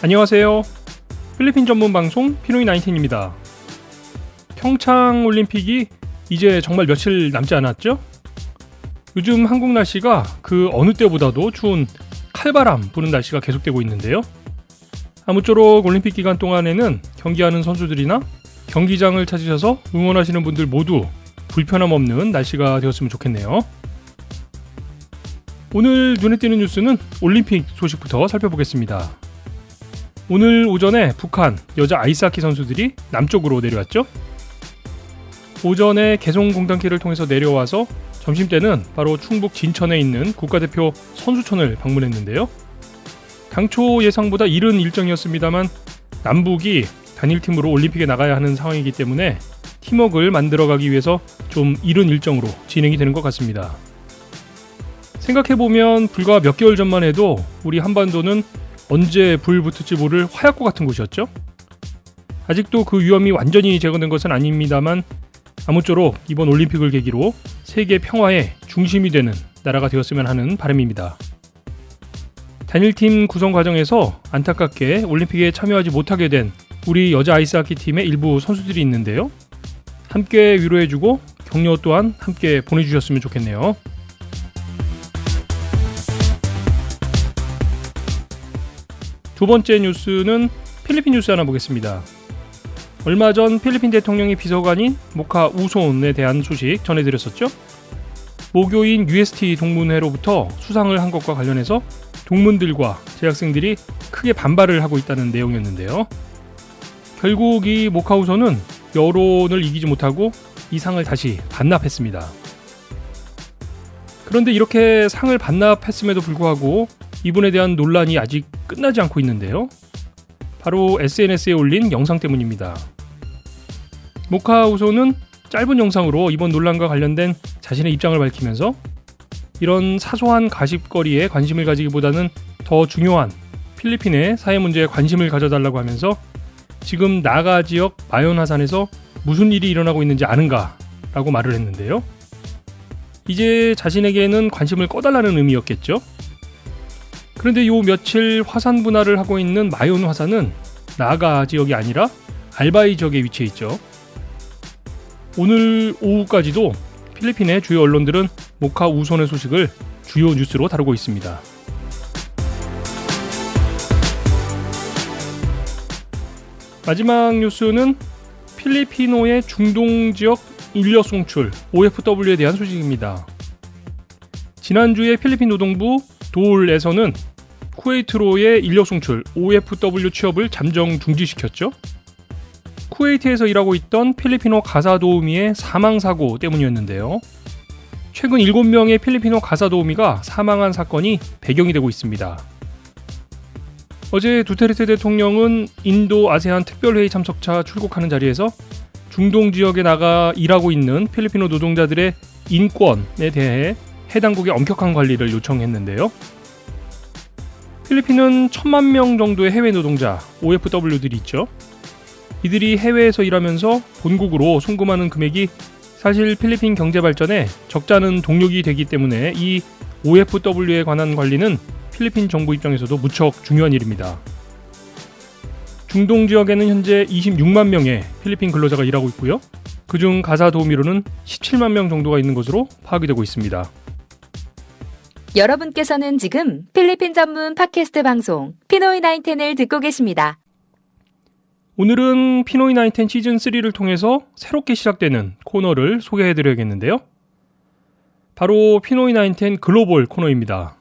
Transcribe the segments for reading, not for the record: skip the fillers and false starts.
안녕하세요. 필리핀 전문 방송 피노이 19입니다. 평창 올림픽이 이제 정말 며칠 남지 않았죠? 요즘 한국 날씨가 그 어느 때보다도 추운 칼바람 부는 날씨가 계속되고 있는데요. 아무쪼록 올림픽 기간 동안에는 경기하는 선수들이나 경기장을 찾으셔서 응원하시는 분들 모두 불편함 없는 날씨가 되었으면 좋겠네요. 오늘 눈에 띄는 뉴스는 올림픽 소식부터 살펴보겠습니다. 오늘 오전에 북한 여자 아이스하키 선수들이 남쪽으로 내려왔죠. 오전에 개성공단길을 통해서 내려와서 점심때는 바로 충북 진천에 있는 국가대표 선수촌을 방문했는데요. 당초 예상보다 이른 일정이었습니다만 남북이 단일팀으로 올림픽에 나가야 하는 상황이기 때문에 팀워크를 만들어가기 위해서 좀 이른 일정으로 진행이 되는 것 같습니다. 생각해보면 불과 몇 개월 전만 해도 우리 한반도는 언제 불 붙을지 모를 화약고 같은 곳이었죠. 아직도 그 위험이 완전히 제거된 것은 아닙니다만 아무쪼록 이번 올림픽을 계기로 세계 평화의 중심이 되는 나라가 되었으면 하는 바람입니다. 단일팀 구성 과정에서 안타깝게 올림픽에 참여하지 못하게 된 우리 여자 아이스하키 팀의 일부 선수들이 있는데요. 함께 위로해주고 격려 또한 함께 보내주셨으면 좋겠네요. 두 번째 뉴스는 필리핀 뉴스 하나 보겠습니다. 얼마 전 필리핀 대통령의 비서관인 모카 우손에 대한 소식 전해드렸었죠. 모교인 UST 동문회로부터 수상을 한 것과 관련해서 동문들과 재학생들이 크게 반발을 하고 있다는 내용이었는데요. 결국 이 모카 우손은 여론을 이기지 못하고 이 상을 다시 반납했습니다. 그런데 이렇게 상을 반납했음에도 불구하고 이분에 대한 논란이 아직 끝나지 않고 있는데요. 바로 SNS에 올린 영상 때문입니다. 모카 우소는 짧은 영상으로 이번 논란과 관련된 자신의 입장을 밝히면서 이런 사소한 가십거리에 관심을 가지기보다는 더 중요한 필리핀의 사회 문제에 관심을 가져달라고 하면서 지금 나가 지역 마연화산에서 무슨 일이 일어나고 있는지 아는가라고 말을 했는데요. 이제 자신에게는 관심을 꺼달라는 의미였겠죠. 그런데 요 며칠 화산 분할을 하고 있는 마yon 화산은 나가 지역이 아니라 알바이 지역에 위치해 있죠. 오늘 오후까지도 필리핀의 주요 언론들은 모카 우손의 소식을 주요 뉴스로 다루고 있습니다. 마지막 뉴스는 필리핀어의 중동 지역 인력 송출 OFW에 대한 소식입니다. 지난주에 필리핀 노동부 도울에서는 쿠웨이트로의 인력 송출 OFW 취업을 잠정 중지시켰죠. 쿠웨이트에서 일하고 있던 필리핀어 가사 도우미의 사망사고 때문이었는데요. 최근 7명의 필리핀어 가사 도우미가 사망한 사건이 배경이 되고 있습니다. 어제 두테르테 대통령은 인도 아세안 특별회의 참석차 출국하는 자리에서 중동 지역에 나가 일하고 있는 필리핀어 노동자들의 인권에 대해 해당국의 엄격한 관리를 요청했는데요. 필리핀은 1,000만 명 정도의 해외 노동자 OFW들이 있죠. 이들이 해외에서 일하면서 본국으로 송금하는 금액이 사실 필리핀 경제 발전에 적잖은 동력이 되기 때문에 이 OFW에 관한 관리는 필리핀 정부 입장에서도 무척 중요한 일입니다. 중동 지역에는 현재 26만 명의 필리핀 근로자가 일하고 있고요. 그중 가사 도우미로는 17만 명 정도가 있는 것으로 파악이 되고 있습니다. 여러분께서는 지금 필리핀 전문 팟캐스트 방송 피노이 19을 듣고 계십니다. 오늘은 피노이 19 시즌3를 통해서 새롭게 시작되는 코너를 소개해드려야겠는데요. 바로 피노이 19 글로벌 코너입니다.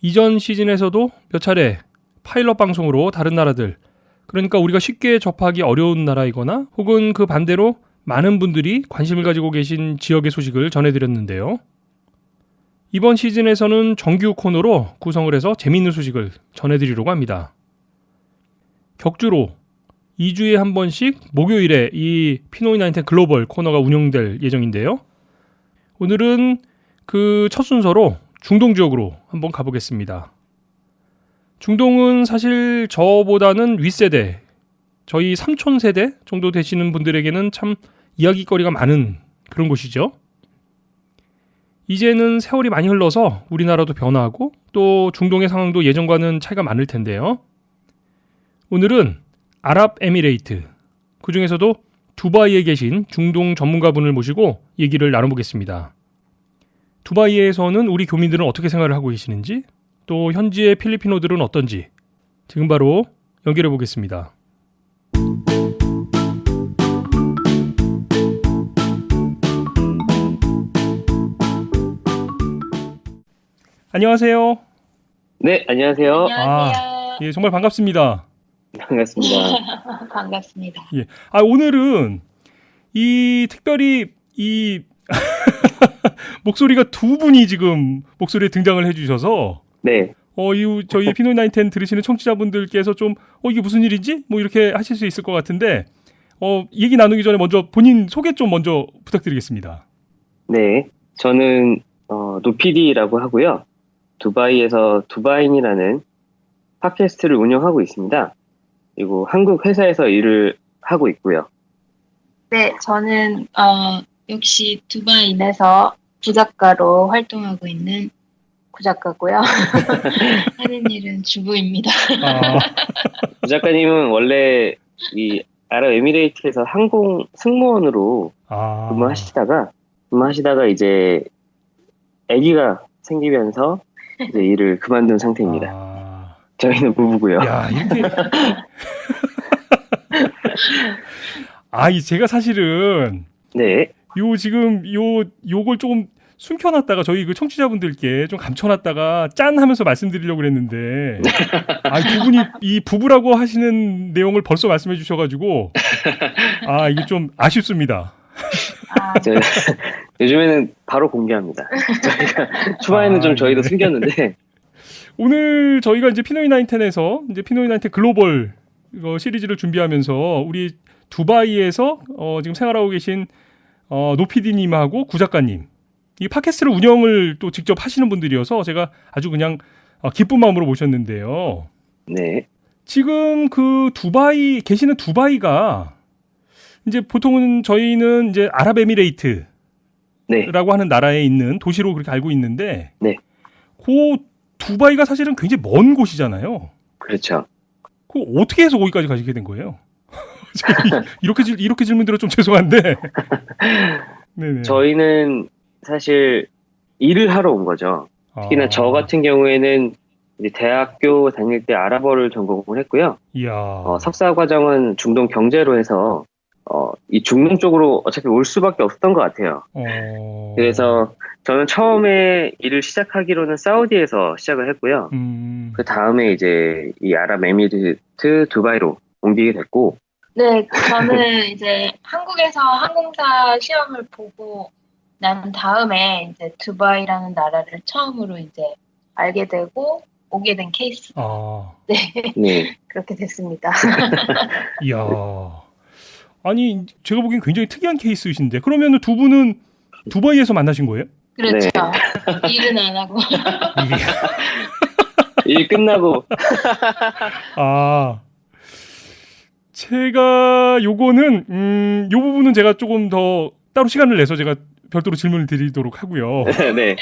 이전 시즌에서도 몇 차례 파일럿 방송으로 다른 나라들, 그러니까 우리가 쉽게 접하기 어려운 나라이거나 혹은 그 반대로 많은 분들이 관심을 가지고 계신 지역의 소식을 전해드렸는데요. 이번 시즌에서는 정규 코너로 구성을 해서 재미있는 소식을 전해드리려고 합니다. 격주로 2주에 한 번씩 목요일에 이 피노이 19 글로벌 코너가 운영될 예정인데요. 오늘은 그 첫 순서로 중동 지역으로 한번 가보겠습니다. 중동은 사실 저보다는 윗세대, 저희 삼촌 세대 정도 되시는 분들에게는 참 이야기거리가 많은 그런 곳이죠. 이제는 세월이 많이 흘러서 우리나라도 변화하고 또 중동의 상황도 예전과는 차이가 많을 텐데요. 오늘은 아랍에미레이트, 그 중에서도 두바이에 계신 중동 전문가분을 모시고 얘기를 나눠보겠습니다. 두바이에서는 우리 교민들은 어떻게 생활을 하고 계시는지, 또 현지의 필리핀어들은 어떤지 지금 바로 연결해 보겠습니다. 안녕하세요. 네, 안녕하세요. 안녕하세요. 예, 정말 반갑습니다. 반갑습니다. 반갑습니다. 예. 오늘은 특별히 이 목소리가 두 분이 지금 목소리에 등장을 해주셔서 네, 저희 피노19 들으시는 청취자분들께서 좀 이게 무슨 일인지 뭐 이렇게 하실 수 있을 것 같은데 얘기 나누기 전에 먼저 본인 소개 좀 먼저 부탁드리겠습니다. 네. 저는 노피디라고 하고요. 두바이에서 두바인이라는 팟캐스트를 운영하고 있습니다. 그리고 한국 회사에서 일을 하고 있고요. 네, 저는 역시 두바이에서 부작가로 활동하고 있는 구작가고요. 하는 일은 주부입니다. 부 작가님은 원래 이 아랍에미레이트에서 항공 승무원으로 근무하시다가 이제 아기가 생기면서 이제 일을 그만둔 상태입니다. 저희는 부부고요. 야, 이렇게 제가 사실은 네, 요걸 조금 숨겨놨다가 저희 그 청취자분들께 좀 감춰놨다가 짠 하면서 말씀드리려고 그랬는데 두 분이 이 부부라고 하시는 내용을 벌써 말씀해 주셔가지고 이게 좀 아쉽습니다. 요즘에는 바로 공개합니다. 저희가 초반에는 좀 저희도 숨겼는데 오늘 저희가 이제 피노이19에서 이제 피노이19 글로벌 시리즈를 준비하면서 우리 두바이에서 지금 생활하고 계신 노피디님하고 구작가님 이 팟캐스트를 운영을 또 직접 하시는 분들이어서 제가 아주 그냥 기쁜 마음으로 모셨는데요. 네, 지금 그 두바이 계시는 두바이가 이제 보통은 저희는 이제 아랍에미레이트라고 네, 하는 나라에 있는 도시로 그렇게 알고 있는데 네. 그 두바이가 사실은 굉장히 먼 곳이잖아요. 그렇죠. 그 어떻게 해서 거기까지 가시게 된 거예요? 이렇게 질문 드려 좀 죄송한데. 네네. 저희는 사실 일을 하러 온 거죠. 특히나 저 같은 경우에는 이제 대학교 다닐 때 아랍어를 전공을 했고요. 이야. 석사 과정은 중동 경제로 해서 이 중동 쪽으로 어차피 올 수밖에 없었던 것 같아요. 그래서 저는 처음에 일을 시작하기로는 사우디에서 시작을 했고요. 그 다음에 이제 이 아랍에미리트 두바이로 옮기게 됐고. 네, 저는 이제 한국에서 항공사 시험을 보고 난 다음에 이제 두바이라는 나라를 처음으로 이제 알게 되고 오게 된 케이스. 네. 그렇게 됐습니다. 이야. 아니 제가 보기엔 굉장히 특이한 케이스이신데 그러면 두 분은 두바이에서 만나신 거예요? 그렇죠. 일은 안 하고. 일 끝나고. 제가 요거는 요 부분은 제가 조금 더 따로 시간을 내서 제가 별도로 질문을 드리도록 하고요. 네.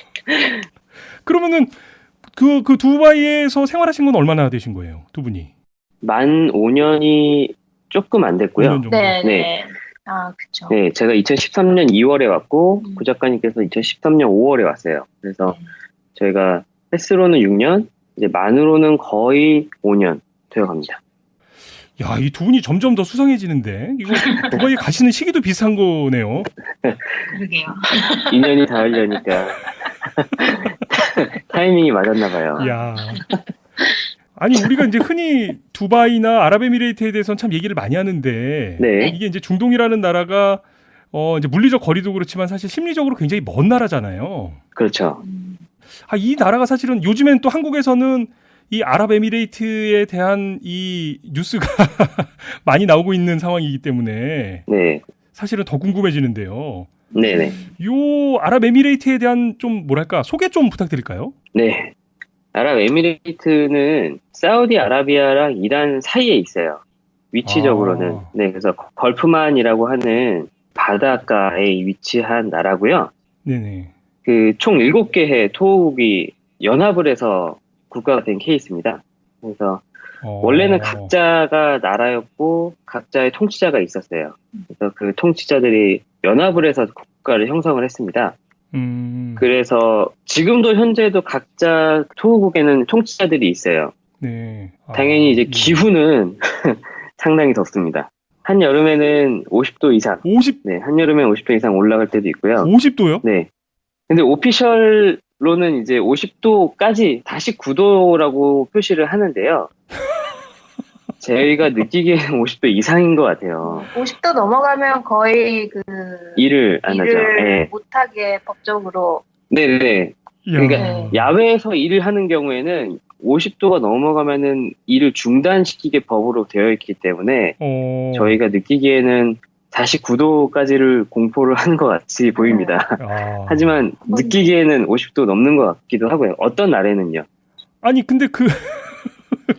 그러면은 그 두바이에서 생활하신 건 얼마나 되신 거예요, 두 분이? 만 5년이 조금 안 됐고요. 5년 정도. 네. 그렇죠. 네, 제가 2013년 2월에 왔고 구 작가님께서 2013년 5월에 왔어요. 그래서 저희가 횟수로는 6년, 이제 만으로는 거의 5년 되어갑니다. 야, 이 두 분이 점점 더 수상해지는데 이거 두바이 가시는 시기도 비슷한 거네요. 그러게요. 인연이 닿으려니까 타이밍이 맞았나 봐요. 야. 아니 우리가 이제 흔히 두바이나 아랍에미레이트에 대해서는 참 얘기를 많이 하는데 네. 이게 이제 중동이라는 나라가 이제 물리적 거리도 그렇지만 사실 심리적으로 굉장히 먼 나라잖아요. 그렇죠. 이 나라가 사실은 요즘엔 또 한국에서는 이 아랍에미레이트에 대한 이 뉴스가 많이 나오고 있는 상황이기 때문에 네. 사실은 더 궁금해지는데요. 네네. 요 아랍에미레이트에 대한 좀 뭐랄까 소개 좀 부탁드릴까요? 네. 아랍에미레이트는 사우디아라비아랑 이란 사이에 있어요. 위치적으로는. 네, 그래서 걸프만이라고 하는 바닷가에 위치한 나라고요. 네네. 그 총 7개의 토호국이 연합을 해서 국가가 된 케이스입니다. 그래서 원래는 각자가 나라였고 각자의 통치자가 있었어요. 그래서 그 통치자들이 연합을 해서 국가를 형성을 했습니다. 그래서 지금도 현재도 각자 토호국에는 통치자들이 있어요. 네. 당연히 이제 기후는 상당히 덥습니다. 한여름에는 50도 이상. 50? 네, 한여름엔 50도 이상 올라갈 때도 있고요. 50도요? 네. 근데 오피셜로는 이제 50도까지 다시 9도라고 표시를 하는데요. 저희가 느끼기에는 50도 이상인 것 같아요. 50도 넘어가면 거의 일을 안 하죠. 일을 네. 못하게 법적으로. 네네. 그러니까 야외에서 일을 하는 경우에는 50도가 넘어가면은 일을 중단시키게 법으로 되어 있기 때문에 저희가 느끼기에는 49도까지를 공포를 하는 것 같이 보입니다. 하지만 느끼기에는 50도 넘는 것 같기도 하고요. 어떤 날에는요. 아니 근데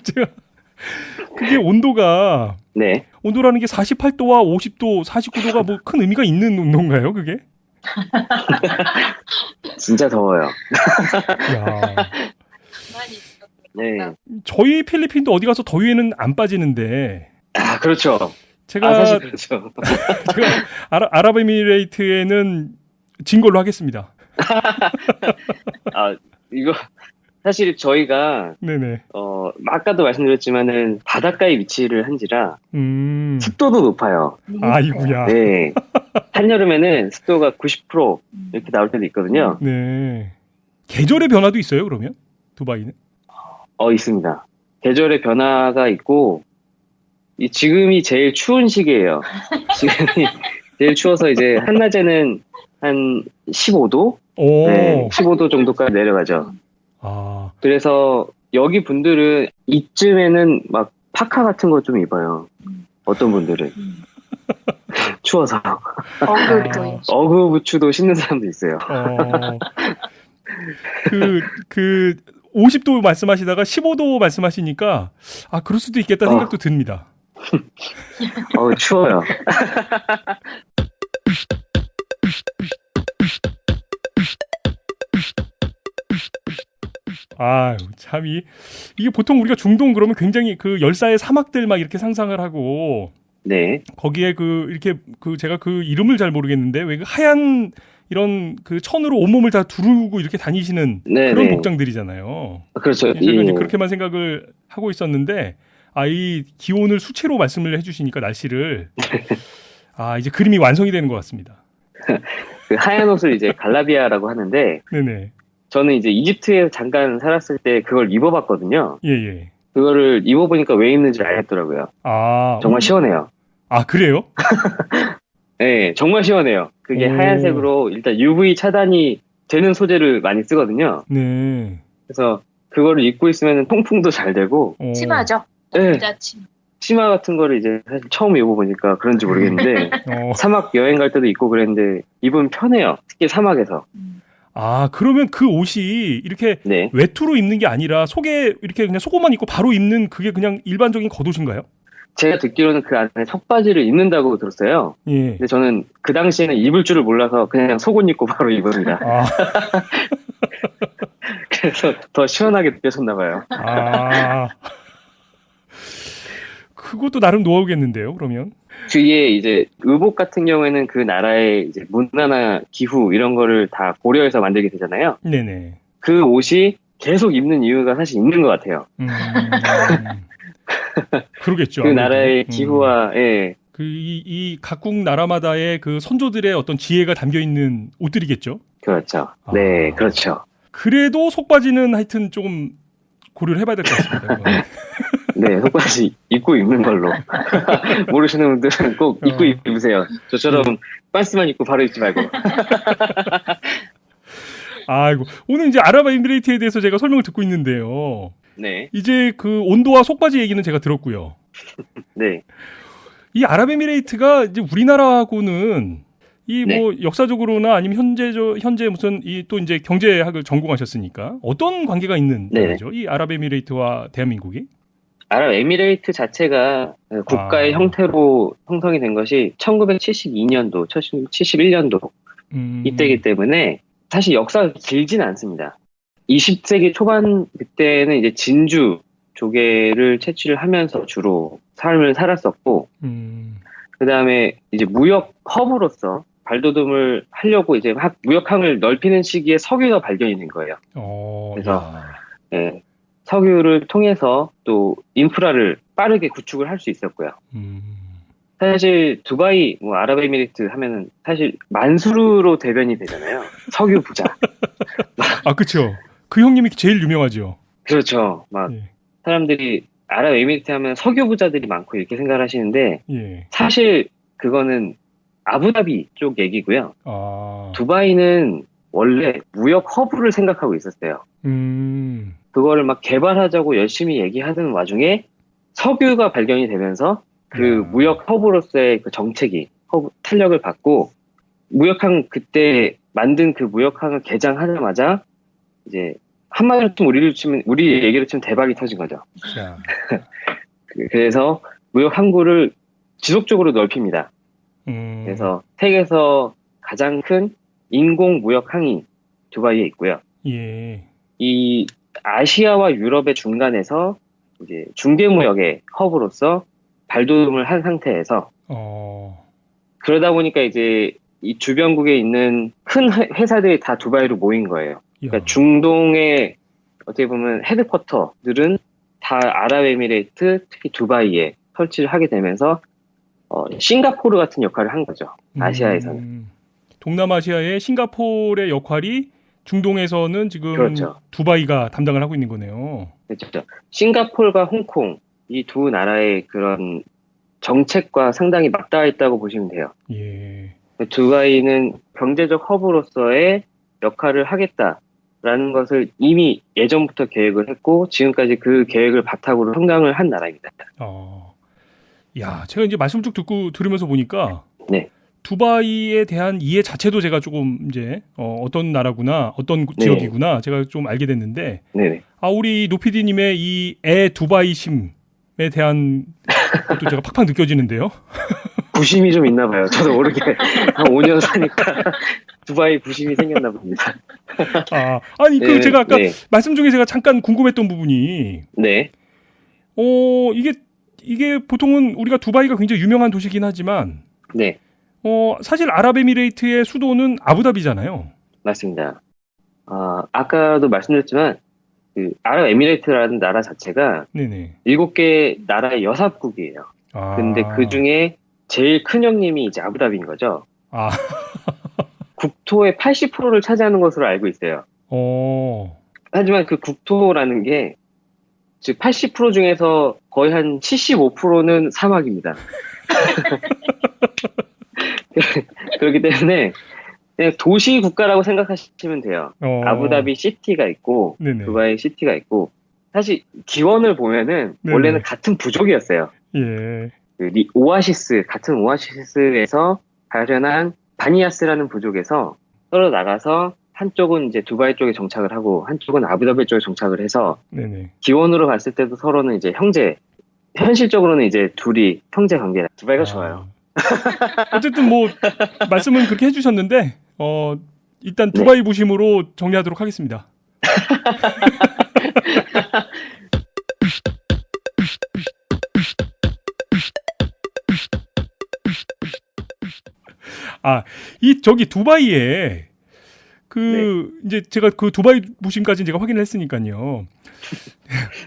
제가 그게 온도가 네. 온도라는 게 48도와 50도, 49도가 뭐 큰 의미가 있는 온도인가요, 그게? 진짜 더워요. 야. 네. 저희 필리핀도 어디 가서 더위에는 안 빠지는데. 아, 그렇죠. 제가 사실 그렇죠. 제가 아랍에미레이트에는 진 걸로 하겠습니다. 아, 이거 사실 저희가 네네. 아까도 말씀드렸지만은 바닷가에 위치를 한지라 습도도 높아요. 아이고야. 네. 한여름에는 습도가 90% 이렇게 나올 때도 있거든요. 네. 계절의 변화도 있어요, 그러면? 두바이는? 있습니다. 계절의 변화가 있고, 지금이 제일 추운 시기예요. 지금이 제일 추워서 이제 한낮에는 한 15도? 네, 15도 정도까지 내려가죠. 그래서 여기 분들은 이쯤에는 막 파카 같은 거 좀 입어요. 어떤 분들은. 추워서. 어그부츠도 신는 사람도 있어요. 50도 말씀하시다가 15도 말씀하시니까 그럴 수도 있겠다 생각도 듭니다. 추워요. 참 이게 보통 우리가 중동 그러면 굉장히 그 열사의 사막들 막 이렇게 상상을 하고 네. 거기에 이렇게 제가 그 이름을 잘 모르겠는데 왜 그 하얀 이런 그 천으로 온몸을 다 두르고 이렇게 다니시는 그런 복장들이잖아요. 그렇죠. 제가 이제 그렇게만 생각을 하고 있었는데 이 기온을 수치로 말씀을 해주시니까 날씨를 이제 그림이 완성이 되는 것 같습니다. 그 하얀 옷을 이제 갈라비아라고 하는데 네네. 저는 이제 이집트에 잠깐 살았을 때 그걸 입어봤거든요. 예예. 그거를 입어보니까 왜 입는지 알겠더라고요. 정말 시원해요. 그래요? 네, 정말 시원해요. 그게 하얀색으로 일단 UV 차단이 되는 소재를 많이 쓰거든요. 네. 그래서 그거를 입고 있으면 통풍도 잘 되고. 치마죠. 네. 치마 같은 거를 이제 사실 처음 입어보니까 그런지 모르겠는데 사막 여행 갈 때도 입고 그랬는데 입으면 편해요. 특히 사막에서. 그러면 그 옷이 이렇게 외투로 입는 게 아니라 속에 이렇게 그냥 속옷만 입고 바로 입는 그게 그냥 일반적인 겉옷인가요? 제가 듣기로는 그 안에 속바지를 입는다고 들었어요. 예. 근데 저는 그 당시에는 입을 줄을 몰라서 그냥 속옷 입고 바로 입었습니다. 그래서 더 시원하게 느껴졌나 봐요. 그것도 나름 노하우겠는데요, 그러면? 뒤에 이제 의복 같은 경우에는 그 나라의 이제 문화나 기후 이런 거를 다 고려해서 만들게 되잖아요. 네네. 그 옷이 계속 입는 이유가 사실 있는 것 같아요. 그러겠죠. 그 나라의 기후와 이 각국 나라마다의 그 선조들의 어떤 지혜가 담겨 있는 옷들이겠죠. 그렇죠. 네, 그렇죠. 그래도 속바지는 하여튼 조금 고려를 해봐야 될 것 같습니다. 네, 속바지 입고 입는 걸로. 모르시는 분들은 꼭 입고 입으세요. 저처럼 반스만 입고 바로 입지 말고. 오늘 이제 아랍에미레이트에 대해서 제가 설명을 듣고 있는데요. 네. 이제 그 온도와 속바지 얘기는 제가 들었고요. 네. 이 아랍에미레이트가 이제 우리나라하고는 뭐 역사적으로나 아니면 현재 무슨 또 이제 경제학을 전공하셨으니까 어떤 관계가 있는 나라죠? 이 아랍에미레이트와 대한민국이? 아랍에미레이트 자체가 국가의 형태로 형성이 된 것이 1972년도, 71년도 이때이기 때문에 사실 역사가 길지는 않습니다. 20세기 초반 그때는 이제 진주 조개를 채취를 하면서 주로 삶을 살았었고, 그 다음에 이제 무역 허브로서 발돋움을 하려고 이제 무역항을 넓히는 시기에 석유가 발견이 된 거예요. 그래서 예, 석유를 통해서 또 인프라를 빠르게 구축을 할 수 있었고요. 사실 두바이, 뭐 아랍에미리트 하면은 사실 만수르로 대변이 되잖아요. 석유 부자. 아, 그쵸. 그 형님이 제일 유명하죠. 그렇죠. 막 예. 사람들이 아랍에미리트 하면 석유 부자들이 많고 이렇게 생각을 하시는데 예. 사실 그거는 아부다비 쪽 얘기고요. 아. 두바이는 원래 무역 허브를 생각하고 있었어요. 그거를 막 개발하자고 열심히 얘기하는 와중에 석유가 발견이 되면서 그 무역 허브로서의 그 정책이 탄력을 받고 무역항 그때 만든 그 무역항을 개장하자마자 이제 한마디로 좀 우리 얘기로 치면 대박이 터진 거죠. 자. 그래서 무역 항구를 지속적으로 넓힙니다. 그래서 세계에서 가장 큰 인공 무역항이 두바이에 있고요. 예. 이 아시아와 유럽의 중간에서 이제 중개무역의 허브로서 발돋움을 한 상태에서 그러다 보니까 이제 이 주변국에 있는 큰 회사들이 다 두바이로 모인 거예요. 그러니까 중동의 어떻게 보면 헤드쿼터들은 다 아랍에미레이트, 특히 두바이에 설치를 하게 되면서 싱가포르 같은 역할을 한 거죠. 아시아에서는. 동남아시아의 싱가포르의 역할이 중동에서는 지금 그렇죠. 두바이가 담당을 하고 있는 거네요. 그렇죠. 싱가포르가 홍콩 이 두 나라의 그런 정책과 상당히 맞닿아 있다고 보시면 돼요. 예. 두바이는 경제적 허브로서의 역할을 하겠다라는 것을 이미 예전부터 계획을 했고 지금까지 그 계획을 바탕으로 성장을 한 나라입니다. 야, 제가 이제 말씀 쭉 들으면서 보니까 네. 두바이에 대한 이해 자체도 제가 조금 이제 어떤 나라구나, 어떤 지역이구나 제가 좀 알게 됐는데, 네네. 우리 노피디님의 이 두바이심에 대한 것도 제가 팍팍 느껴지는데요. 부심이 좀 있나 봐요. 저도 모르게 한 5년 사니까 두바이 부심이 생겼나 봅니다. 아니 그 네, 제가 아까 네. 말씀 중에 제가 잠깐 궁금했던 부분이, 네. 이게 보통은 우리가 두바이가 굉장히 유명한 도시긴 하지만, 네. 사실 아랍에미레이트의 수도는 아부다비잖아요. 맞습니다. 아까도 말씀드렸지만 그 아랍에미레이트라는 나라 자체가 네네. 7개 나라의 여사국이에요. 근데 그 중에 제일 큰 형님이 이제 아부다비인 거죠. 국토의 80%를 차지하는 것으로 알고 있어요. 하지만 그 국토라는 게 즉 80% 중에서 거의 한 75%는 사막입니다. 그렇기 때문에 그냥 도시 국가라고 생각하시면 돼요. 아부다비 시티가 있고 네네. 두바이 시티가 있고 사실 기원을 보면은 네네. 원래는 같은 부족이었어요. 예. 같은 오아시스에서 발현한 바니아스라는 부족에서 서로 나가서 한쪽은 이제 두바이 쪽에 정착을 하고 한쪽은 아부다비 쪽에 정착을 해서 네네. 기원으로 봤을 때도 서로는 이제 현실적으로는 이제 둘이 형제 관계라. 두바이가 좋아요. 어쨌든 뭐 말씀은 그렇게 해주셨는데 일단 두바이 부심으로 정리하도록 하겠습니다. 저기 두바이에 이제 제가 그 두바이 부심까지 제가 확인을 했으니까요.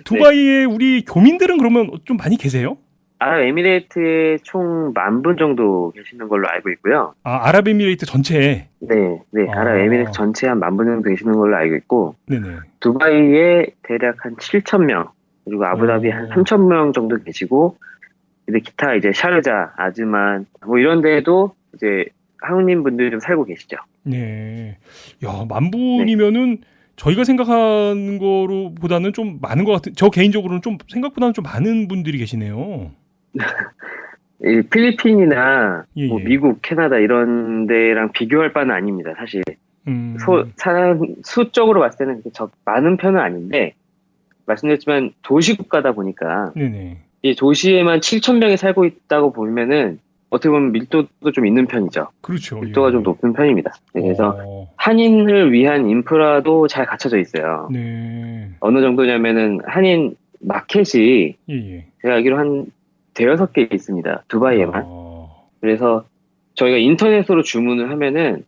두바이에 우리 교민들은 그러면 좀 많이 계세요? 아랍에미레이트에 총 10,000분 정도 계시는 걸로 알고 있고요. 아랍에미레이트 전체에? 네. 아랍에미레이트 전체에 한 10,000분 정도 계시는 걸로 알고 있고, 네네. 두바이에 대략 한 7,000명, 그리고 아부다비 한 3,000명 정도 계시고, 근데 기타 이제 샤르자, 아즈만, 뭐 이런 데에도 이제 한국인 분들이 좀 살고 계시죠. 네. 야, 10,000분이면은 저희가 생각하는 거보다는 좀 많은 것 같은, 저 개인적으로는 좀 생각보다는 좀 많은 분들이 계시네요. 이 필리핀이나 예, 뭐 예. 미국, 캐나다 이런 데랑 비교할 바는 아닙니다, 사실. 사람 수적으로 봤을 때는 그렇게 많은 편은 아닌데, 말씀드렸지만 도시 국가다 보니까, 네네. 이 도시에만 7,000명이 살고 있다고 보면은, 어떻게 보면 밀도도 좀 있는 편이죠. 그렇죠. 밀도가 예. 좀 높은 편입니다. 그래서 한인을 위한 인프라도 잘 갖춰져 있어요. 네. 어느 정도냐면은 한인 마켓이 예, 예. 제가 알기로 한 대여섯 개 있습니다. 두바이에만. 어, 그래서 저희가 인터넷으로 주문을 하면은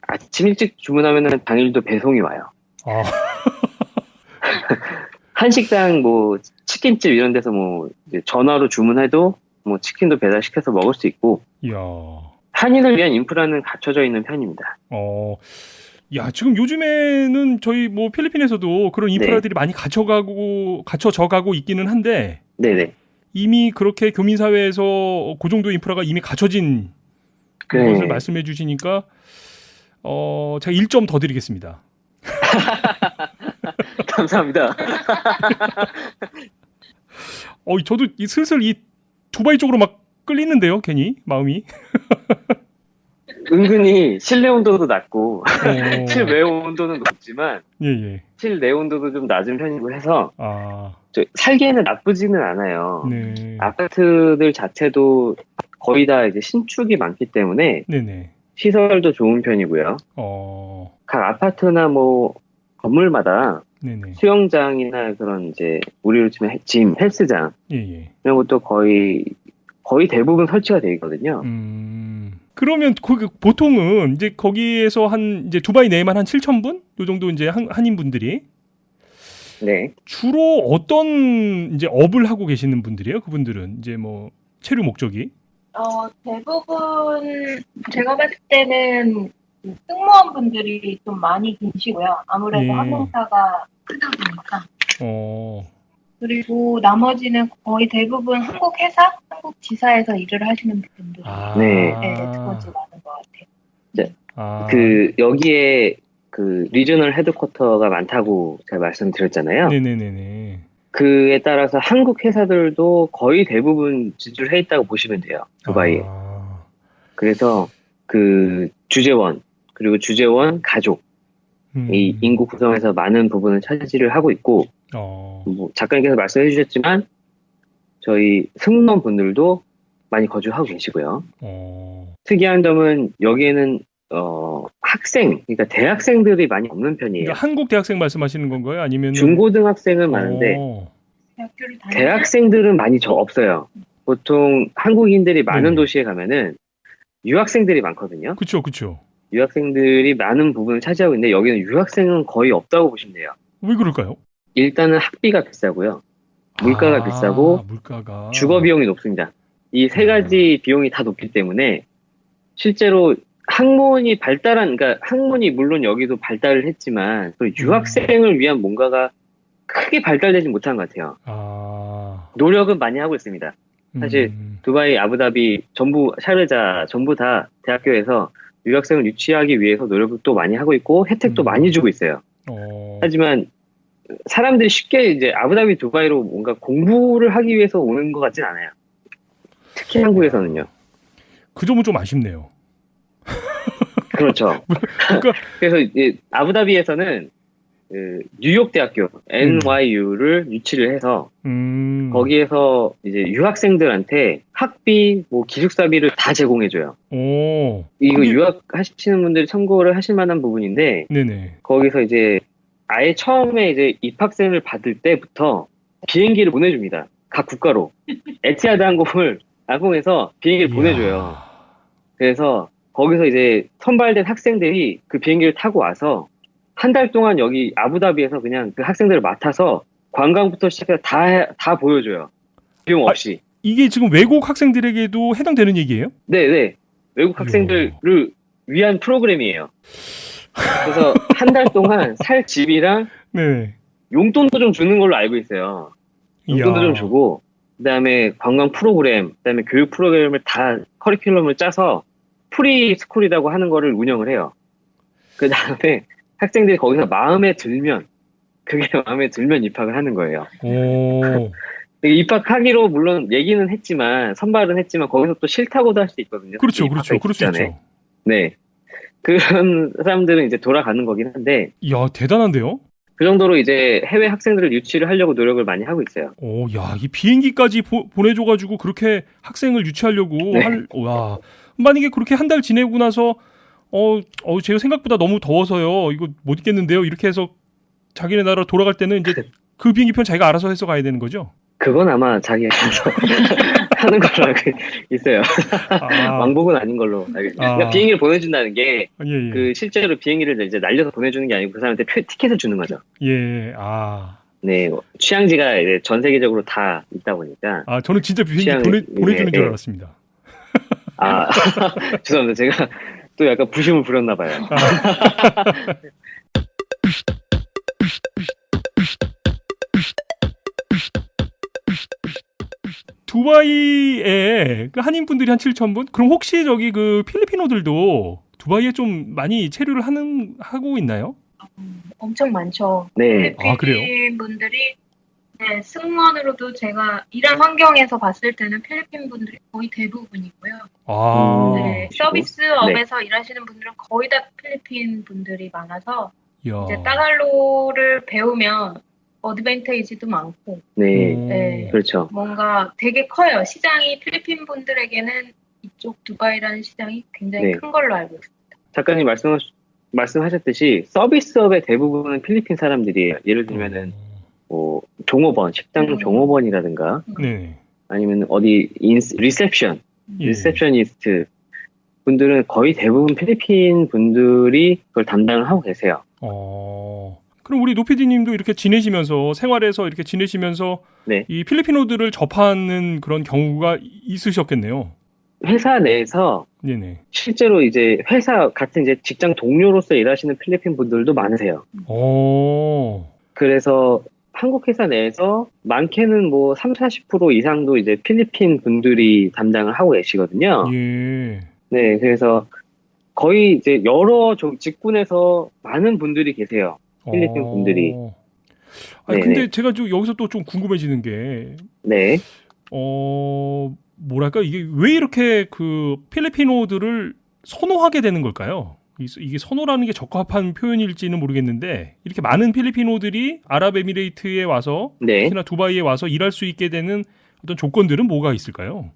아침 일찍 주문하면은 당일도 배송이 와요. 아, 한식당 뭐 치킨집 이런 데서 뭐 이제 전화로 주문해도 뭐 치킨도 배달시켜서 먹을 수 있고 이야. 한인을 위한 인프라는 갖춰져 있는 편입니다. 야, 지금 요즘에는 저희 뭐 필리핀에서도 그런 인프라들이 많이 갖춰져가고 있기는 한데 네네. 이미 그렇게 교민사회에서 그 정도 인프라가 이미 갖춰진 네. 것을 말씀해 주시니까 제가 1점 더 드리겠습니다. 감사합니다. 저도 슬슬 이 두바이 쪽으로 막 끌리는데요, 괜히 마음이. 은근히 실내 온도도 낮고 어, 실외 온도는 높지만 예, 예. 실내 온도도 좀 낮은 편이고 해서 아, 살기에는 나쁘지는 않아요. 네. 아파트들 자체도 거의 다 이제 신축이 많기 때문에 네네. 시설도 좋은 편이고요. 각 아파트나 뭐 건물마다 네네. 수영장이나 그런 이제 우리로 치면 짐, 헬스장 예, 예. 이런 것도 거의 대부분 설치가 되어 있거든요. 그러면 보통은 이제 거기에서 이제 두바이 내에만 한 7,000분? 요 정도 이제 한인분들이 네. 주로 어떤 이제 업을 하고 계시는 분들이에요? 그분들은 이제 뭐 체류 목적이? 대부분 제가 봤을 때는 승무원분들이 좀 많이 계시고요. 아무래도 예. 항공사가 크다 보니까. 어, 그리고 나머지는 거의 대부분 한국 회사, 한국 지사에서 일을 하시는 분들이 네. 두 번째 많은 것 같아요. 여기에 그 리저널 헤드쿼터가 많다고 제가 말씀드렸잖아요. 네네네네. 그에 따라서 한국 회사들도 거의 대부분 진출해 있다고 보시면 돼요. 두바이에. 그래서 그 주재원 그리고 주재원 가족 이 인구 구성에서 많은 부분을 차지를 하고 있고 뭐 작가님께서 말씀해 주셨지만 저희 승무원 분들도 많이 거주하고 계시고요. 특이한 점은 여기에는 학생, 그러니까 대학생들이 많이 없는 편이에요. 그러니까 한국 대학생 말씀하시는 건가요? 아니면 중고등학생은 많은데 대학교를 대학생들은 많이 없어요. 보통 한국인들이 많은 네네. 도시에 가면은 유학생들이 많거든요. 그쵸. 유학생들이 많은 부분을 차지하고 있는데 여기는 유학생은 거의 없다고 보시면 돼요. 왜 그럴까요? 일단은 학비가 비싸고요. 물가가 비싸고 물가가 주거 비용이 높습니다. 이 세 가지 비용이 다 높기 때문에 실제로 그러니까 학문이 물론 여기도 발달을 했지만 또 유학생을 위한 뭔가가 크게 발달되지 못한 것 같아요. 노력은 많이 하고 있습니다. 사실 두바이, 아부다비 전부 샤르자 전부 다 대학교에서 유학생을 유치하기 위해서 노력을 또 많이 하고 있고 혜택도 많이 주고 있어요. 하지만 사람들이 쉽게 이제 아부다비, 두바이로 뭔가 공부를 하기 위해서 오는 것 같진 않아요. 특히 한국에서는요. 그 점은 좀 아쉽네요. 그렇죠. 그러니까 그래서 이제 아부다비에서는 그 뉴욕 대학교 NYU를 유치를 해서 거기에서 이제 유학생들한테 학비, 뭐 기숙사비를 다 제공해줘요. 이거 유학하시는 분들이 참고를 하실 만한 부분인데, 네네. 거기서 이제 아예 처음에 이제 입학생을 받을 때부터 비행기를 보내줍니다. 각 국가로. 에티하드 항공에서 비행기를 보내줘요. 그래서 거기서 이제 선발된 학생들이 그 비행기를 타고 와서 한 달 동안 여기 아부다비에서 그냥 그 학생들을 맡아서 관광부터 시작해서 다 보여줘요. 비용 없이. 이게 지금 외국 학생들에게도 해당되는 얘기예요? 네. 외국 학생들을 위한 프로그램이에요. 그래서 한 달 동안 살 집이랑 용돈도 좀 주는 걸로 알고 있어요. 용돈도 좀 주고 그다음에 관광 프로그램, 그다음에 교육 프로그램을 다 커리큘럼을 짜서 프리 스쿨이라고 하는 거를 운영을 해요. 그다음에 학생들이 거기서 마음에 들면 입학을 하는 거예요. 입학하기로 물론 얘기는 했지만 선발은 했지만 거기서 또 싫다고도 할 수 있거든요. 그렇죠. 그럴 수 있죠. 네. 그런 사람들은 이제 돌아가는 거긴 한데. 이야, 대단한데요? 그 정도로 이제 해외 학생들을 유치를 하려고 노력을 많이 하고 있어요. 이 비행기까지 보내줘가지고 그렇게 학생을 유치하려고 만약에 그렇게 한 달 지내고 나서 제가 생각보다 너무 더워서요. 이거 못 있겠는데요. 이렇게 해서 자기네 나라 돌아갈 때는 이제 그 비행기편 자기가 알아서 해서 가야 되는 거죠? 그건 아마 자기가 알아서 하는 걸로 알고 있어요. 아, 왕복은 아닌 걸로 알고 있어요. 아. 그러니까 비행기를 보내준다는 게 예, 예. 그 실제로 비행기를 이제 날려서 보내주는 게 아니고 그 사람한테 티켓을 주는 거죠. 예, 아. 네, 취향지가 이제 전 세계적으로 다 있다 보니까. 아, 저는 진짜 비행기 취향이- 보내주는 줄 예. 알았습니다. 아, 죄송합니다. 제가 또 약간 부심을 부렸나 봐요. 두바이에 그 한인분들이 한 7,000분? 그럼 혹시 저기 그 필리핀어들도 두바이에 좀 많이 체류를 하고 있나요? 엄청 많죠. 네, 아, 그래요? 필리핀 분들이 네, 승무원으로도 제가 일한 환경에서 봤을 때는 필리핀 분들이 거의 대부분이고요. 아, 네, 서비스업에서 일하시는 분들은 거의 다 필리핀 분들이 많아서 이야. 이제 따갈로를 배우면 어드밴테이지도 많고 네, 네. 그렇죠. 뭔가 되게 커요. 시장이 필리핀 분들에게는 이쪽 두바이라는 시장이 굉장히 네. 큰 걸로 알고 있어요. 작가님 말씀하셨듯이 서비스업의 대부분은 필리핀 사람들이에요. 예를 들면은 뭐 종업원, 식당 종업원이라든가 네. 아니면 어디 리셉션, 예. 리셉셔니스트 분들은 거의 대부분 필리핀 분들이 그걸 담당을 하고 계세요. 그럼 우리 노피디님도 이렇게 지내시면서 생활에서 이렇게 지내시면서 네. 이 필리핀어들을 접하는 그런 경우가 있으셨겠네요. 회사 내에서 네네. 실제로 이제 회사 같은 이제 직장 동료로서 일하시는 필리핀 분들도 많으세요. 그래서 한국 회사 내에서 많게는 뭐 30-40% 이상도 이제 필리핀 분들이 담당을 하고 계시거든요. 예. 네, 그래서 거의 이제 여러 직군에서 많은 분들이 계세요. 필리핀 분들이. 아니, 네네. 근데 제가 좀 여기서 또 좀 궁금해지는 게, 네. 뭐랄까, 이게 왜 이렇게 그 필리핀어들을 선호하게 되는 걸까요? 이게 선호라는 게 적합한 표현일지는 모르겠는데, 이렇게 많은 필리핀어들이 아랍에미레이트에 와서, 네. 특히나 두바이에 와서 일할 수 있게 되는 어떤 조건들은 뭐가 있을까요?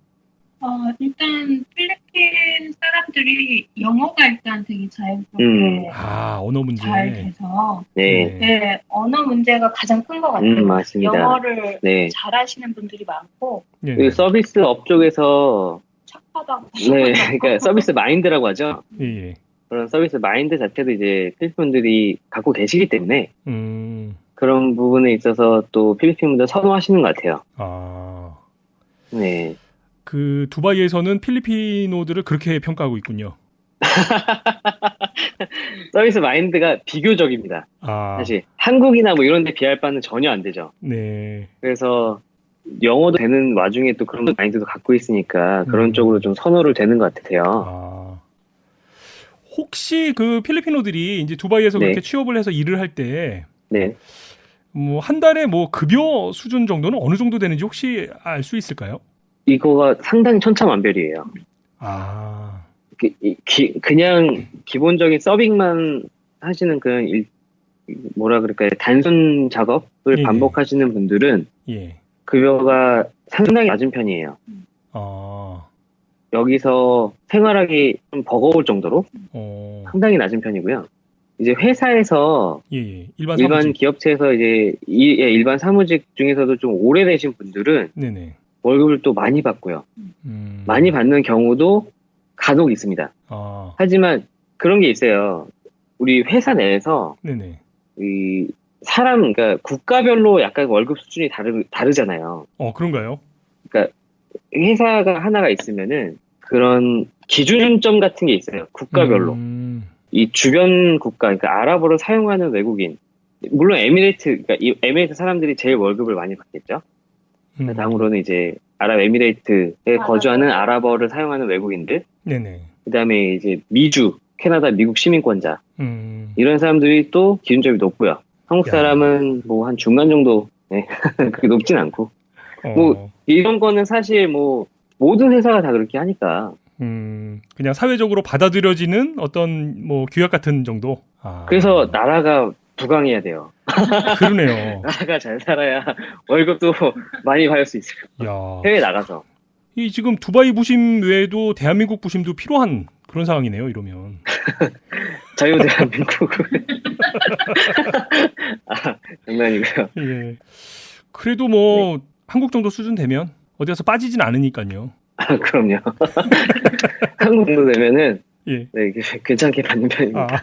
일단 필리핀 사람들이 영어가 일단 되게 자연스럽게 언어 문제. 잘 돼서 네. 네, 언어 문제가 가장 큰 것 같아요. 맞습니다. 영어를 네. 잘하시는 분들이 많고 네. 그 서비스 업 쪽에서 착하다고. 네, 그러니까 서비스 마인드라고 하죠. 예, 예. 그런 서비스 마인드 자체도 이제 필리핀 분들이 갖고 계시기 때문에 그런 부분에 있어서 또 필리핀 분들 선호하시는 것 같아요. 네. 그 두바이에서는 필리핀어들을 그렇게 평가하고 있군요. 서비스 마인드가 비교적입니다. 사실 한국이나 뭐 이런 데 비할 바는 전혀 안 되죠. 네. 그래서 영어도 되는 와중에 또 그런 마인드도 갖고 있으니까 그런 쪽으로 좀 선호를 되는 것 같아요. 혹시 그 필리핀어들이 이제 두바이에서 네. 그렇게 취업을 해서 일을 할 때 네. 뭐 한 달에 뭐 급여 수준 정도는 어느 정도 되는지 혹시 알 수 있을까요? 이거가 상당히 천차만별이에요. 그냥 기본적인 서빙만 하시는 그런 뭐라 그럴까요? 단순 작업을 예, 반복하시는 분들은 예. 급여가 상당히 낮은 편이에요. 여기서 생활하기 좀 버거울 정도로 상당히 낮은 편이고요. 이제 회사에서 예. 일반 사무직. 기업체에서 이제 일반 사무직 중에서도 좀 오래되신 분들은 네네. 월급을 또 많이 받고요. 많이 받는 경우도 간혹 있습니다. 하지만 그런 게 있어요. 우리 회사 내에서 네네. 그러니까 국가별로 약간 월급 수준이 다르잖아요. 그런가요? 그러니까 회사가 하나가 있으면은 그런 기준점 같은 게 있어요. 국가별로. 이 주변 국가, 그러니까 아랍어를 사용하는 외국인. 물론 그러니까 이 에미레이트 사람들이 제일 월급을 많이 받겠죠. 다음으로는 이제 아랍에미레이트에 거주하는 아랍어를 사용하는 외국인들. 네네. 그다음에 이제 미주, 캐나다, 미국 시민권자. 이런 사람들이 또 기준점이 높고요. 한국 사람은 뭐 한 중간 정도, 네. 그렇게 높진 않고. 뭐 이런 거는 사실 뭐 모든 회사가 다 그렇게 하니까. 그냥 사회적으로 받아들여지는 어떤 뭐 규약 같은 정도. 그래서 나라가 부강해야 돼요. 그러네요. 나라가 잘 살아야 월급도 많이 받을 수 있어요. 야. 해외 나가서. 이 지금 두바이 부심 외에도 대한민국 부심도 필요한 그런 상황이네요. 이러면. 자유대한민국을. 아, 장난이고요. 예. 그래도 뭐 한국 정도 수준 되면 어디 가서 빠지진 않으니까요. 아, 그럼요. 한국 정도 되면은 예. 네, 이게 괜찮게 받는 편입니다.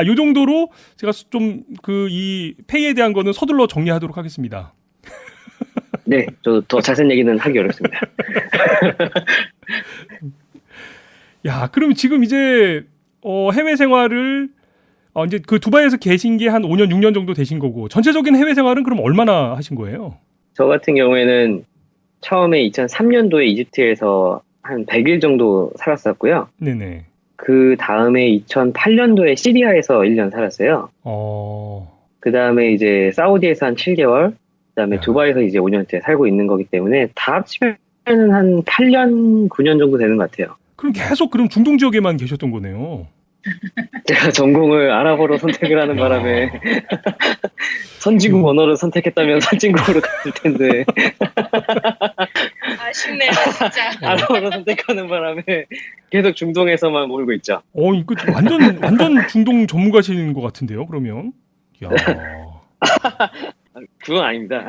요 정도로 제가 좀 이 페이에 대한 거는 서둘러 정리하도록 하겠습니다. 네, 저 더 자세한 얘기는 하기 어렵습니다. 야, 그럼 지금 이제 해외 생활을 이제 그 두바이에서 계신 게 한 5년, 6년 정도 되신 거고 전체적인 해외 생활은 그럼 얼마나 하신 거예요? 저 같은 경우에는 처음에 2003년도에 이집트에서 한 100일 정도 살았었고요. 네네. 그 다음에 2008년도에 시리아에서 1년 살았어요. 그 다음에 이제 사우디에서 한 7개월, 그 다음에 야. 두바이에서 이제 5년째 살고 있는 거기 때문에 다 합치면 한 8년, 9년 정도 되는 것 같아요. 그럼 계속 그럼 중동 지역에만 계셨던 거네요. 제가 전공을 아랍어로 선택을 하는 바람에 선진국 언어를 선택했다면 선진국으로 갔을 텐데 아쉽네요, 진짜. 아랍어로 선택하는 바람에 계속 중동에서만 몰고 있죠. 이거 완전 중동 전문가신 것 같은데요, 그러면? 야. 그건 아닙니다.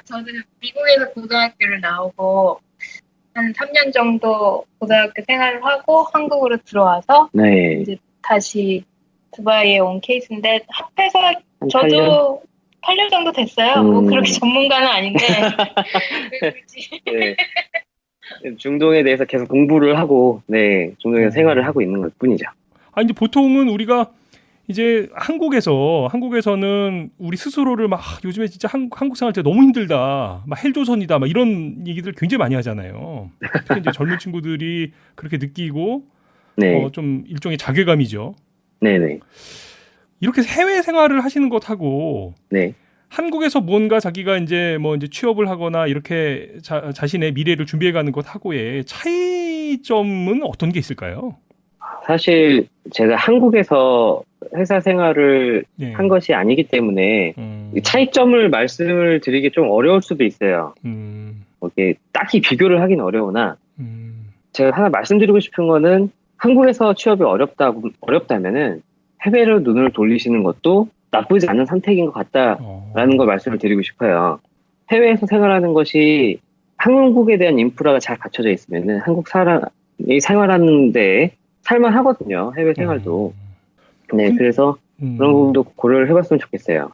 저는 미국에서 고등학교를 나오고 한 3년 정도 고등학교 생활을 하고 한국으로 들어와서 네. 이제 다시 두바이에 온 케이스인데 합해서 한 저도 8년 정도 됐어요. 뭐 그렇게 전문가는 아닌데 왜 그러지? 네. 중동에 대해서 계속 공부를 하고, 네, 중동에서 생활을 하고 있는 것 뿐이죠. 이제 보통은 우리가 이제 한국에서는 우리 스스로를 막 요즘에 진짜 한국 생활 때 너무 힘들다, 막 헬조선이다, 막 이런 얘기들 굉장히 많이 하잖아요. 특히 이제 젊은 친구들이 그렇게 느끼고, 네, 좀 일종의 자괴감이죠. 네네, 이렇게 해외 생활을 하시는 것하고 네. 한국에서 뭔가 자기가 이제 취업을 하거나 이렇게 자신의 미래를 준비해가는 것하고의 차이점은 어떤 게 있을까요? 사실 제가 한국에서 회사 생활을 네. 한 것이 아니기 때문에 이 차이점을 말씀을 드리기 좀 어려울 수도 있어요. 이렇게 딱히 비교를 하긴 어려우나 제가 하나 말씀드리고 싶은 거는 한국에서 취업이 어렵다면은 해외로 눈을 돌리시는 것도 나쁘지 않은 선택인 것 같다라는 걸 말씀을 드리고 싶어요. 해외에서 생활하는 것이 한국에 대한 인프라가 잘 갖춰져 있으면은 한국 사람이 생활하는 데 살만하거든요. 해외 생활도. 네, 그래서 그런 부분도 고려를 해봤으면 좋겠어요.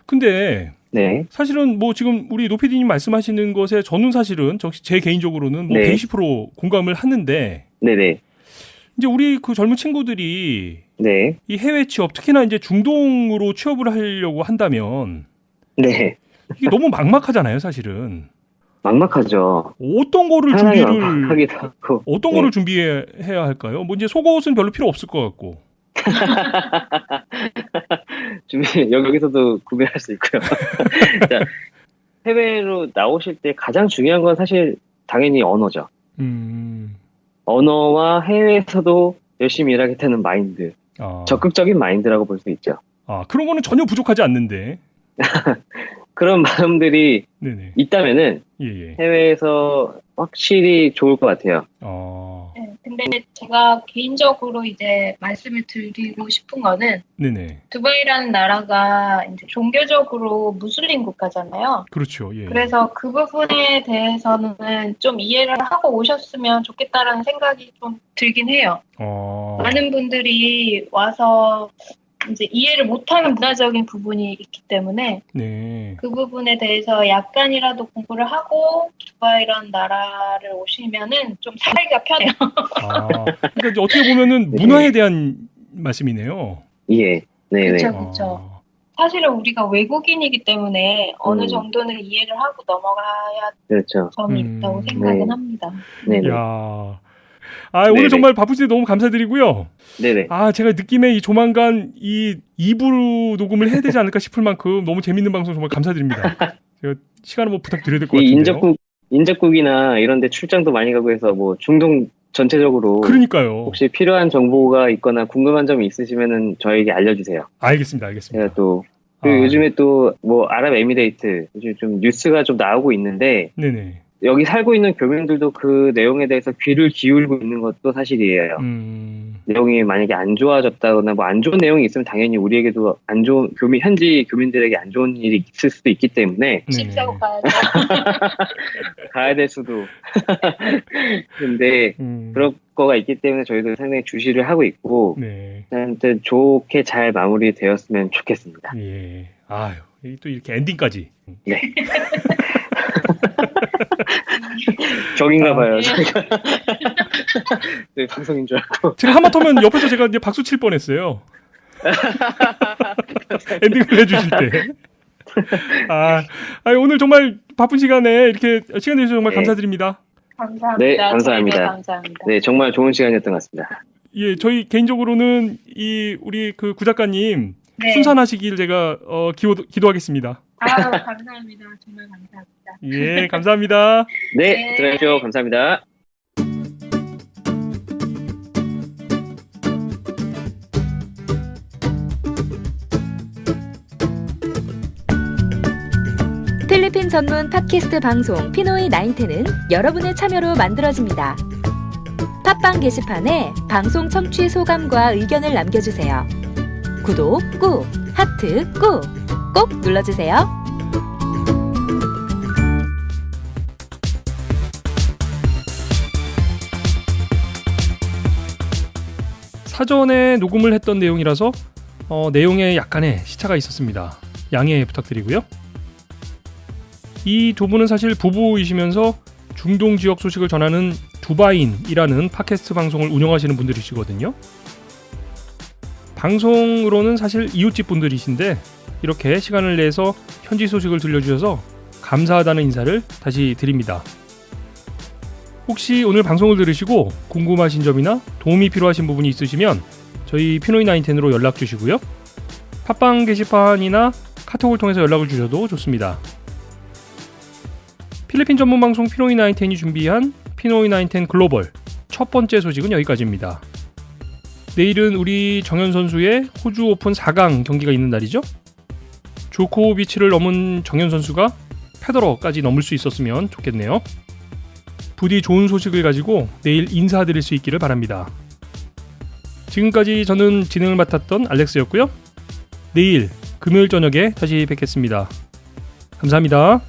근데 네, 사실은 뭐 지금 우리 노피디님 말씀하시는 것에 저는 사실은 제 개인적으로는 뭐 네. 120% 공감을 하는데 네네, 이제 우리 그 젊은 친구들이 네, 이 해외 취업 특히나 이제 중동으로 취업을 하려고 한다면 네. 이게 너무 막막하잖아요, 사실은. 막막하죠. 어떤 거를 상당히 막막하기도 하고. 어떤 네. 거를 준비해야 할까요? 뭐 이제 속옷은 별로 필요 없을 것 같고. 여기서도 구매할 수 있고요. 자, 해외로 나오실 때 가장 중요한 건 사실 당연히 언어죠. 언어와 해외에서도 열심히 일하겠다는 마인드. 적극적인 마인드라고 볼 수 있죠. 그런 거는 전혀 부족하지 않는데. 그런 마음들이 네네. 있다면은 예. 해외에서 확실히 좋을 것 같아요. 네, 근데 제가 개인적으로 이제 말씀을 드리고 싶은 거는 네네. 두바이라는 나라가 이제 종교적으로 무슬림 국가잖아요. 그렇죠. 예. 그래서 그 부분에 대해서는 좀 이해를 하고 오셨으면 좋겠다라는 생각이 좀 들긴 해요. 많은 분들이 와서 이제 이해를 못하는 문화적인 부분이 있기 때문에 네. 그 부분에 대해서 약간이라도 공부를 하고 두바이라는 나라를 오시면은 좀 살기가 편해요. 그러니까 이제 어떻게 보면은 문화에 대한 말씀이네요. 예, 네네. 그렇죠. 사실은 우리가 외국인이기 때문에 어느 정도는 이해를 하고 넘어가야 그렇죠. 점이 있다고 생각은 합니다. 네네. 야. 오늘 정말 바쁘신데 너무 감사드리고요. 네네. 제가 느낌에 이 조만간 이 2부 녹음을 해야 되지 않을까 싶을 만큼 너무 재밌는 방송 정말 감사드립니다. 제가 시간을 부탁드려야 될 것 같은데요. 인접국이나 이런 데 출장도 많이 가고 해서 뭐 중동 전체적으로 그러니까요. 혹시 필요한 정보가 있거나 궁금한 점이 있으시면은 저에게 알려주세요. 알겠습니다. 제가 또 요즘에 또 뭐 아랍에미레이트 요즘 좀 뉴스가 좀 나오고 있는데 네네. 여기 살고 있는 교민들도 그 내용에 대해서 귀를 기울이고 있는 것도 사실이에요. 내용이 만약에 안 좋아졌다거나 뭐 안 좋은 내용이 있으면 당연히 우리에게도 안 좋은 현지 교민들에게 안 좋은 일이 있을 수도 있기 때문에 집 사고 가야 돼. 가야 될 수도. 근데 그런 거가 있기 때문에 저희도 상당히 주시를 하고 있고 네. 아무튼 좋게 잘 마무리되었으면 좋겠습니다. 예. 아유, 또 이렇게 엔딩까지. 네. 격인가 봐요. 저희가. 네, 방송인 줄 알고. 제가 하마터면 옆에서 제가 이제 박수 칠 뻔했어요. 엔딩을 해주실 때. 오늘 정말 바쁜 시간에 이렇게 시간 내주셔서 정말 네. 감사드립니다. 감사합니다. 네, 감사합니다. 저희도 감사합니다. 네, 정말 좋은 시간이었던 것 같습니다. 예, 저희 개인적으로는 우리 그 구작가님 네. 순산하시길 제가 기도하겠습니다. 감사합니다. 정말 감사합니다. 예, 감사합니다. 네, 네. 들어가십시오. 감사합니다. 필리핀 전문 팟캐스트 방송 피노이 나인텐은 여러분의 참여로 만들어집니다. 팟빵 게시판에 방송 청취 소감과 의견을 남겨주세요. 구독 꾹, 하트 꾹 눌러주세요. 사전에 녹음을 했던 내용이라서 내용에 약간의 시차가 있었습니다. 양해 부탁드리고요. 이 두 분은 사실 부부이시면서 중동 지역 소식을 전하는 두바인이라는 팟캐스트 방송을 운영하시는 분들이시거든요. 방송으로는 사실 이웃집 분들이신데 이렇게 시간을 내서 현지 소식을 들려주셔서 감사하다는 인사를 다시 드립니다. 혹시 오늘 방송을 들으시고 궁금하신 점이나 도움이 필요하신 부분이 있으시면 저희 피노이 나인텐으로 연락 주시고요. 팟빵 게시판이나 카톡을 통해서 연락을 주셔도 좋습니다. 필리핀 전문 방송 피노이 나인텐이 준비한 피노이 나인텐 글로벌 첫 번째 소식은 여기까지입니다. 내일은 우리 정현 선수의 호주 오픈 4강 경기가 있는 날이죠. 조코비치를 넘은 정현 선수가 페더러까지 넘을 수 있었으면 좋겠네요. 부디 좋은 소식을 가지고 내일 인사드릴 수 있기를 바랍니다. 지금까지 저는 진행을 맡았던 알렉스였고요. 내일 금요일 저녁에 다시 뵙겠습니다. 감사합니다.